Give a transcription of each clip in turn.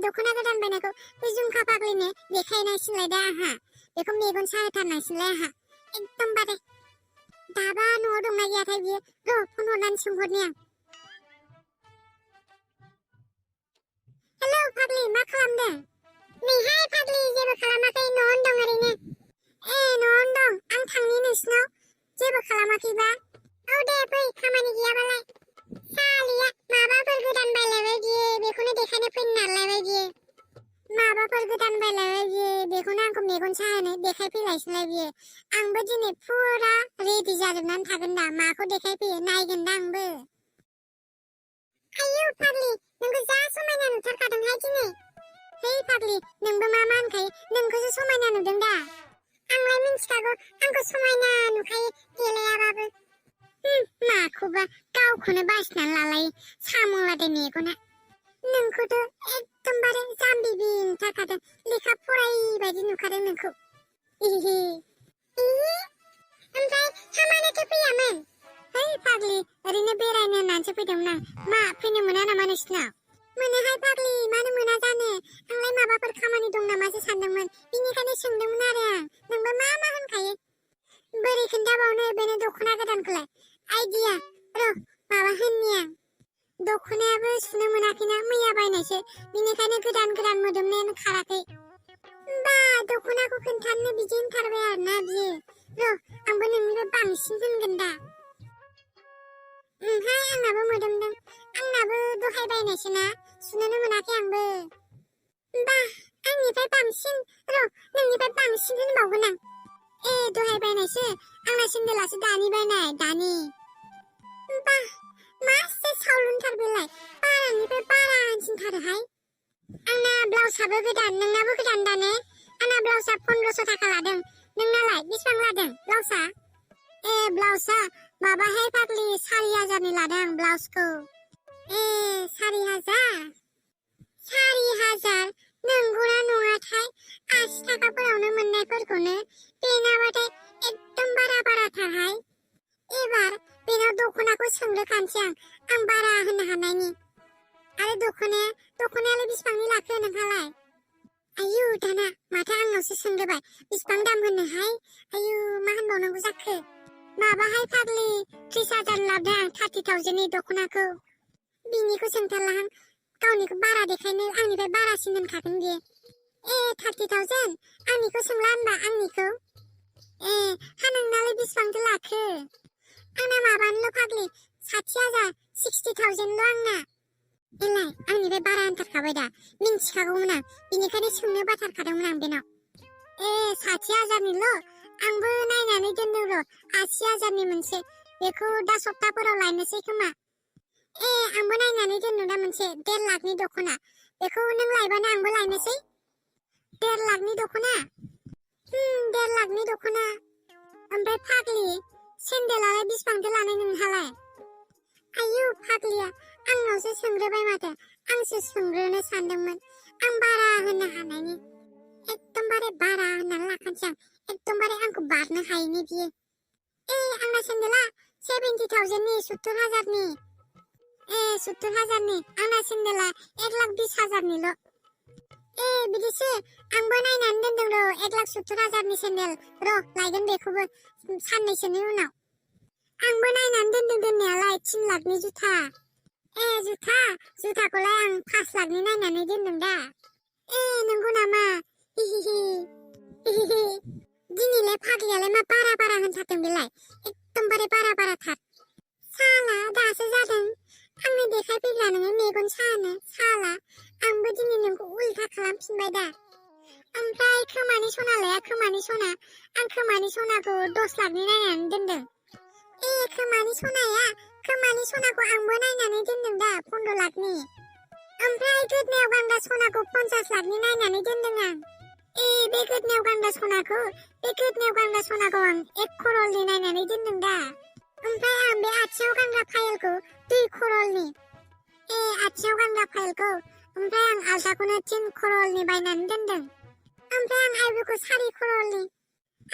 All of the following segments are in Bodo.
दख'ना गोदान बायनायखौ बे जुमखा फाग्लिनो देखायनांसिनलाय दा आंहा बेखौ मेगन साहोथारनांसिनलाय आंहा एकदमबारे दाबा न'आव दंना गैयाथाय बियो र' फन हरनानै सोंहरनि आं हेलौ फाग्लि मा खालामदों नैहाय फाग्लि जेबो खालामाखै न'आवनो दं ओरैनो न'आवनो दं आं थांनि नोंसिनाव जेबो खालामाखैबा औ दे फै खामानि गैयाबालाय सालिया माबाफोर गोदान बायलायबाय बियो बेखौनो देखायनो फैनो नालायबाय बियो माबाफोर गोदान बायलायबाय बियो बेखौनो आंखौ मेगन साहोनो देखायफैलायसैलाय बियो आंबो दिनै फुरा रेडि जाजोबनानै थागोन दा माखौ देखायफैयो नायगोन दा आंबो आयौ फाग्लि नोंखौ जा समायना नुथारखादोंहाय दिनै हे फाग्लि नोंबो मा होनखायो नोंखौसो समायना नुदों दा आंलाय मिन्थिखागौ आंखौ समायना नुखायो देलायाबाबो माखौबा गावखौनो बासिनानै लालायो सामलादै मेगना नोंखौथ' एकदमबारे जाम्बि नुथारखादों लेखा फरायबायदि नुखादों नोंखौ ओमफ्राय हामानोथ' फैयामोन है फाग्लि ओरैनो बेरायनो होननानैसो फैदोंमोन आं मा फैनो मोना नामा नोंसिनाव मोनोहाय फाग्लि मानो मोना जानो आंलाय माबाफोर खामानि दं नामासो सानदोंमोन बिनिखायनो सोंदोंमोन आरो आं नोंबो मा होनखायो बोरै खोन्थाबावनो बेनो दख'ना गोदानखौलाय आइडिया र' माबा होननि आं दख'नायाबो सुनो मोनाखैना मैया बायनायसो बिनिखायनो गोदान मोदोमनायानो खाराखै बा दख'नाखौ खोन्थानो बिदि होनथारबाय आरोना बियो र' आंबो नोंनिफ्राय बांसिन होनगोन दा हाय आंनाबो मोदोमदों आंनाबो दहाय बायनायसो ना सुनोनो मोनाखै आंबो बा आंनिफ्राय बांसिन र' नोंनिफ्राय बांसिन होनबावगोन आं दहाय बायनायसो आंना सेन्देलासो दानि बायनाय दानि बा मासे सावलुनथार बेलाय बारानिफ्राय बारासिनथारोहाय आंना ब्लाउसाबो गोदान नोंनाबो गोदान दा ने आंना ब्लाउसा 1500 थाखा लादों नोंनालाय बेसेबां लादों ब्लाउसा ब्लाउसा माबाहाय फाग्लि 4000 लादों आं ब्लाउसखौ 4000 नंगौना नङाथाय 80 थाखाफोरावनो मोननायफोरखौनो बेनाबाथाय एकदम बाराथारहाय एबार बेनाव दख'नाखौ सोंग्रोखानोसै आं बारा होनो हानायनि आरो दख'नायालाय बेसेबांनि लाखो नोंहालाय आयु दाना माथो आंनावसो सोंग्रोबाय बेसेबां दाम होनोहाय आयु मा होनबावनांगौ जाखो माबाहाय फाग्लि 30,000 लाबोदों आं 30,000 नि दख'नाखौ बिनिखौ सोंथारलाहां गावनिखौ बारा देखायनो आंनिफ्राय बारासिन होनखागोन बियो 30,000 आंनिखौ सोंला होनबा आंनिखौ हा नोंनालाय बेसेबांथो लाखो आंना माबानोल' फाग्लि 60,000 60,000 आंना एलाय आंनिफ्राय बारा होनथारखाबाय दा मिन्थिखागौमोन आं बिनिखायनो सोंनो बाथारखादोंमोन आं बेनाव 60,000 निल' आंबो नायनानै दोनदों र' 80,000 नि मोनसे बेखौ दा सप्ताफोराव लायनोसै खोमा आंबो नायनानै दोनदों दा मोनसे 1.5 लाखनि दख'ना बेखौ नों लायबानो आंबो लायनोसै 1.5 लाखनि दख'ना 1.5 लाखनि दख'ना ओमफ्राय फाग्लि सेन्देलालाय बेसेबांथो लानाय नोंहालाय आयु फाग्लिया आंनावसो सोंग्रोबाय माथो आंसो सोंग्रोनो सानदोंमोन आं बारा होनो हानायनि एकदमबारे बारा होननानै लाखानोसै आं एकदमबारे आंखौ बारनो हायैनि बियो आंना सेन्देला 70,000 नि 70,000 नि 70,000 नि आंना सेन्देला 1,20,000 निल' बिदिसो आंबो नायनानै दोनदों र' 1,70,000 नि सेन्देल र' लायगोन बेखौबो साननैसोनि उनाव आंबो नायनानै दोनदों दोननायालाय 3 लाखनि जुथा जुथाखौलाय आं 5 लाखनि नायनानै दोनदों दा नंगौ नामा दिनैलाय फाग्लियालाय मा बारा होनथारदों बेलाय एकदमबारे बाराथार साला दासो जादों आंनो देखायफैब्ला नोङो मेगन सानो साला आंबो दिनै नोंखौ उल्था खालामफिनबाय दा ओमफ्राय खोमानि सनालाया खोमानि सना आं खोमानि सनाखौ 10 लाखनि नायनानै दोनदों खोमानि सनाखौ आंबो नायनानै दोनदों दा 15 लाखनि ओमफ्राय गोदनायाव गानग्रा सनाखौ 50 लाखनि नायनानै दोनदों आं बे गोदनायाव गानग्रा सनाखौ आं 1 क'रलनि नायनानै दोनदों दा ओमफ्राय आं बे आथियाव गानग्रा फाइलखौ 2 क'रलनि आथियाव गानग्रा फाइलखौ ओमफ्राय आं आलदाखौनो 3 क'रलनि बायनानै दोनदों ओमफ्राय आं आइब्र'खौ 4 क'रलनि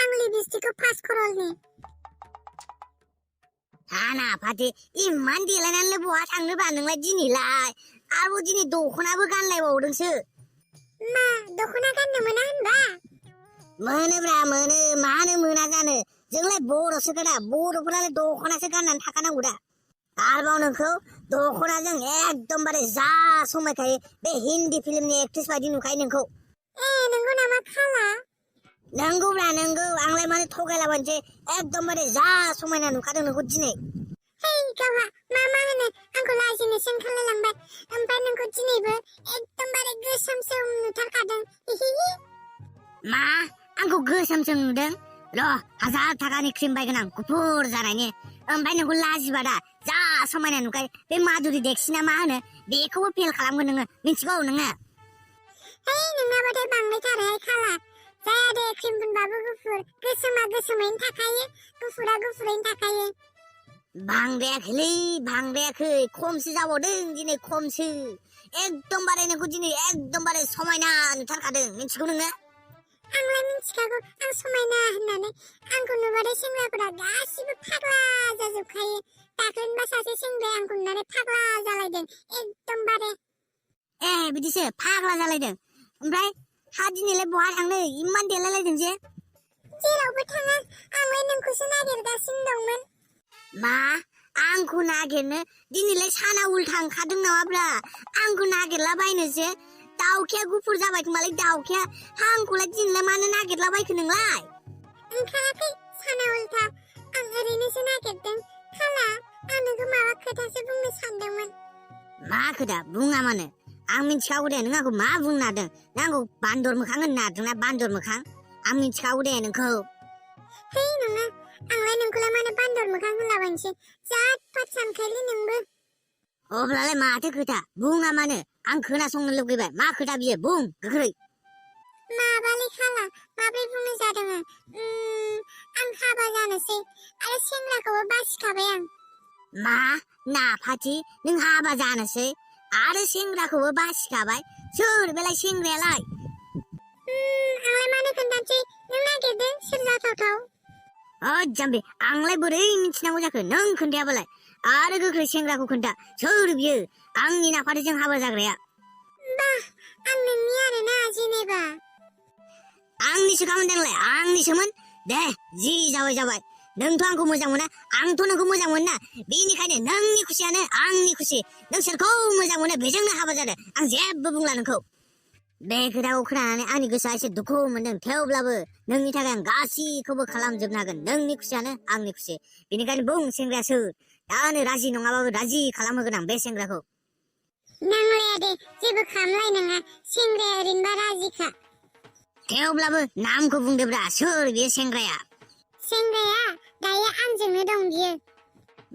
आं लिपस्टिकखौ 5 क'रलनि हाना फाथि इमान देलायनानैलाय बहा थांनोबा नोंलाय दिनैलाय आरो दिनै दख'नाबो गानलायबावदोंसो मा दख'ना गाननो मोना होनबा? मोनोब्रा मोनो, मानो मोना जानो। जोंलाय बर'सो गोदा, बर'फोरालाय दख'नासो गाननानै थाखानांगौ दा। आरोबाव नोंखौ दख'नाजों एकदमबारे जा समायखायो, बे हिन्दी फिल्मनि एक्ट्रेस बायदि नुखायो नोंखौ। नंगौ नामा खाला? नंगौब्रा नंगौ, आंलाय मानो थगायलाबायनोसै, एकदमबारे जा समायना नुखादों नोंखौ दिनै। गावहा मा होनो आंखौ लाजिनोसो ओंखारलायलांबाय। ओमफ्राय नोंखौ दिनैबो एकदमबारे गोसोमसोम नुथारखादों। मा? आंखौ गोसोमसोम नुदों? र' 1000 थाखानि क्रिम बायगोन आं गुफुर जानायनि। ओमफ्राय नोंखौ लाजिबा दा जा समायना नुखायो, बे माधुरि दीक्षितआ मा होनो बेखौबो फेल खालामगोन नोङो, मिथिगौ नोङो? नोंनाबाथाय बांद्रायथारोहाय खाला। जाया दे, क्रिम फुनबाबो गुफुर, गोसोमा गोसोमैनो थाखायो, गुफुरा गुफुरैनो थाखायो। बांद्रायाखैलै, बांद्रायाखै, खमसो जाबावदों दिनै, खमसो। एकदमबारे नोंखौ दिनै एकदमबारे समायना नुथारखादों, मिथिगौ नोङो? आंलाय मिथिखागौ आं समायना होननानै। आंखौ नुबाथाय सेंग्राफोरा गासिबो फाग्ला जाजोबखायो। दाख्लैनोबा सासे सेंग्राया आंखौ नुनानै फाग्ला जालायदों एकदमबारे। बिदिसो फाग्ला जालायदों? ओमफ्राय हा दिनैलाय बहा थांनो इमान देलायलायदों जे? जेरावबो थाङा, आंलाय नोंखौसो नागिरगासिनो दंमोन। मा? आंखौ नागिरनो? दिनैलाय साना उल्था ओंखारदों नामाब्रा? आंखौ नागिरलाबायनोसो? दाउखाया गुफुर जाबाय खोमालै, दाउखाया। आंखौलाय दिनैलाय मानो नागिरलाबायखो नोंलाय? ओंखाराखै साना उल्था, आं ओरैनोसो नागिरदों। खाला, आं नोंखौ माबा खोथासो बुंनो सानदोंमोन। मा खोथा? बुङा मानो? आं मिथिखागौ दे नों आंखौ मा बुंनो नागिरदों। नों आंखौ बान्दर मोखां होननो नागिरदोंना, बान्दर मोखां? आं मिथिखागौ दे नोंखौ। नङा, आंलाय नोंखौलाय मानो बान्दर मोखां होनलाबायनोसै? जात पात सानखायोलै नोंबो। अब्लालाय माथो खोथा? बुङा मानो? आं खोनासंनो लुगैबाय। मा खोथा बियो? बुं गोख्रै। माबालै खाला, माब्रै बुंनो जादों आं हाबा जानोसै, आरो सेंग्राखौबो बासिखाबाय आं। मा? नाफाथि, नों हाबा जानोसै आरो सेंग्राखौबो बासिखाबाय? सोर बेलाय सेंग्रायालाय? आंलाय मानो खोन्थानोसै, नों नागिरदो सोर जाथावथाव। जाम्बि, आंलाय बोरै मिथिनांगौ जाखो नों खोन्थायाबालाय? आरो गोख्रै सेंग्राखौ खोन्था, सोर बियो आंनि नाफाथिजों हाबा जाग्राया? बा, आं नोंनि आरोना जेनेबा। आंनिसो खामोनदांलाय, आंनिसोमोन? दे, जि जाबाय। नोंथ' आंखौ मोजां मोना, आंथ' नोंखौ मोजां मोना। बेनिखायनो नोंनि खुसियानो आंनि खुसि। नों सोरखौ मोजां मोनो बेजोंनो हाबा जादो। आं जेबो बुंला नोंखौ। बे खोथाखौ खोनानानै आंनि गोसोआ एसे दुखु मोनदों, थेवब्लाबो नोंनि थाखाय आं गासैखौबो खालामजोबनो हागोन। नोंनि खुसियानो आंनि खुसि। बेनिखायनो बुं सेंग्राया सोर? दानो राजि नङाबाबो राजि खालामहोगोन आं बे सेंग्राखौ। नांलाया दे, जेबो खालामलायनाङा, सेंग्राया ओरैनोबा राजिखा। थेवब्लाबो नामखौ बुंदोब्रा, सोर बे सेंग्राया? सेंग्राया दायो आंजोंनो दं बियो।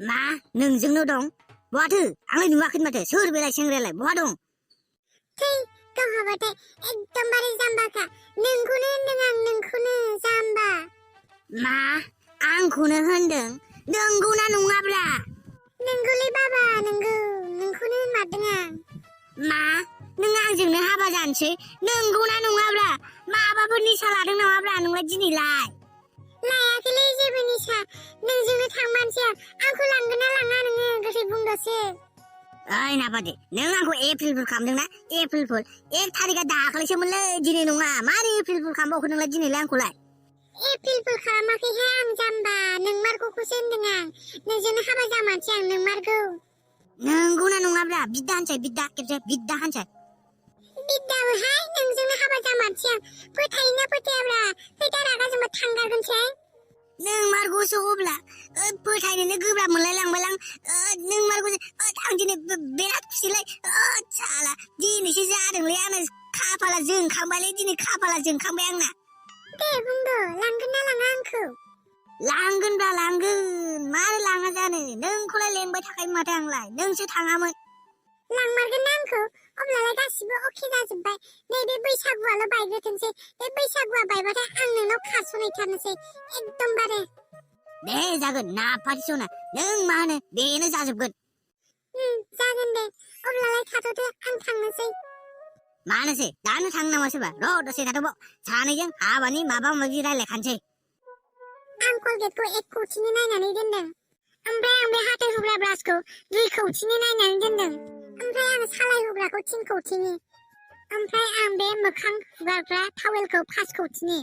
मा? नोंजोंनो दं? बहाथो? आंलाय नुवाखै माथो। सोर बेलाय सेंग्रायालाय, बहा दं? गावहाबाथाय एकदमबारे जाम्बाखा। नोंखौनो होनदों आं, नोंखौनो, जाम्बा। मा? आंखौनो होनदों? नंगौना नङाब्रा? नोंगौलै बाबा, नोंगौ, नोंखौनो होनमारदों आं। मा? नों आंजोंनो हाबा जानोसै? नंगौना नङाब्रा? माबाफोर निसा लादों नामाब्रा नोंलाय दिनैलाय? लायाखैलै जेबो निसा, नोंजोंनो थांमारनोसै आं। आंखौ लांगोन ना लाङा नोङो, गोख्रै बुंदोसो। ओइ नाफाथि, नों आंखौ एप्रिल फुल खालामदोंना? April fool? 1 थारिखआ दाख्लैसोमोनलै, दिनै नङा। मारै एप्रिल फुल खालामबावखो नोंलाय दिनैलाय आंखौलाय? एप्रिल फुल खालामाखैहाय आं, जाम्बा। नोंमारगौखौसो होनदों आं। नोंजोंनो हाबा जामारसै आं, नोंमारगौ। नंगौना नङाब्रा? बिद्दा हानसाय, बिद्दा, खेबसे बिद्दा हानसाय। बिद्दाबोहाय, नोंजोंनो हाबा जामारसै आं। फोथायोना फोथायाब्रा? खैथा रागा जोंबा थांगारगोनसै। नोंमारगौसो अब्ला? फोथायनोनो गोब्राब मोनलाय लांबायलां। नोंमारगौसो? आं दिनै बिराद खुसिलै। साला, दिनैसो जादोंलै आंना खाफाला जोंखांबायलै, दिनै खाफाला जोंखांबाय आंना। दे बुंदो, लांगोन ना लाङा आंखौ? लांगोनब्रा, लांगोन। मानो लाङा जानो? नोंखौलाय लेंबाय थाखायो माथो आंलाय, नोंसो थाङामोन। लांमारगोन ना आंखौ? अब्लालाय गासिबो अके जाजोब्बाय। नैबे बैसागुआल' बायग्रोथोंसै। बे बैसागुआ बायबाथाय आं नोंनाव खारस'नहैथारनोसै, एकदमबारे। दे जागोन, नाफाथि सना, नों मा होनो बेनो जाजोबगोन। जागोन दे, अब्लालाय थाथ'दो, आं थांनोसै। मानोसै? दानो थांनो नामा सोरबा? र' दसे थाथ'बाव, सानैजों हाबानि माबा माबि रायलायखानोसै। आं कलगेटखौ 1 कौटिनि नायनानै दोनदों। ओमफ्राय आं बे हाथाय हुग्रा ब्रासखौ 2 कौटिनि नायनानै दोनदों। ओमफ्राय आं सालाय हुग्राखौ 3 कौटिनि। ओमफ्राय आं बे मोखां हुगारग्रा टावेलखौ 5 कौटिनि